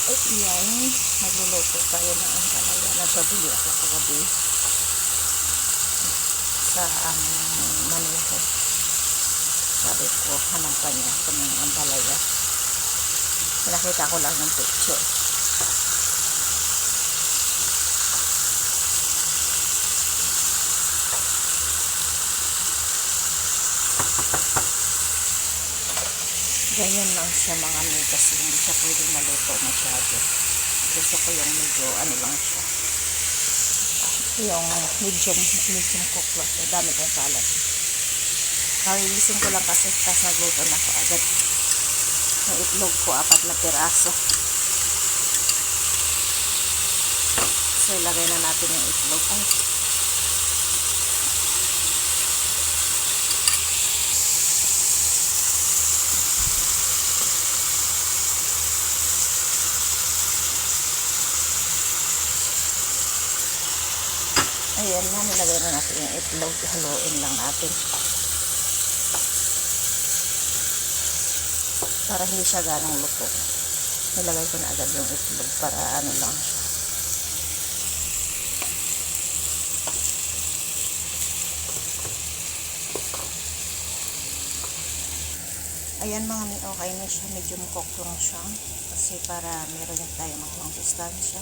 Ay, yan. Magluluto tayo ng ampalaya. Nagbabili ako kagabi sa maneho. Sabi ko, hanapan niya ako ng ampalaya. Nakita ko lang ng picture. Ganyan lang siya mga may, kasi hindi siya pwedeng maluto masyado. Gusto ko yung medyo ano lang siya. Yung medium cook lang siya. Dami kong kalat. Kalilisin ko lang kasi tas nagluto na ako agad. Yung itlog ko, 4 na piraso. So ilagay na natin yung itlog. Ay. Ayan na, nilagay na natin yung itlog. Haluin lang natin. Para hindi siya ganong luto. Nilagay ko na agad yung itlog para ano lang siya. Ayan mga mi, okay na siya. Medium cook lang siya. Kasi para meron tayong magpang sustansya.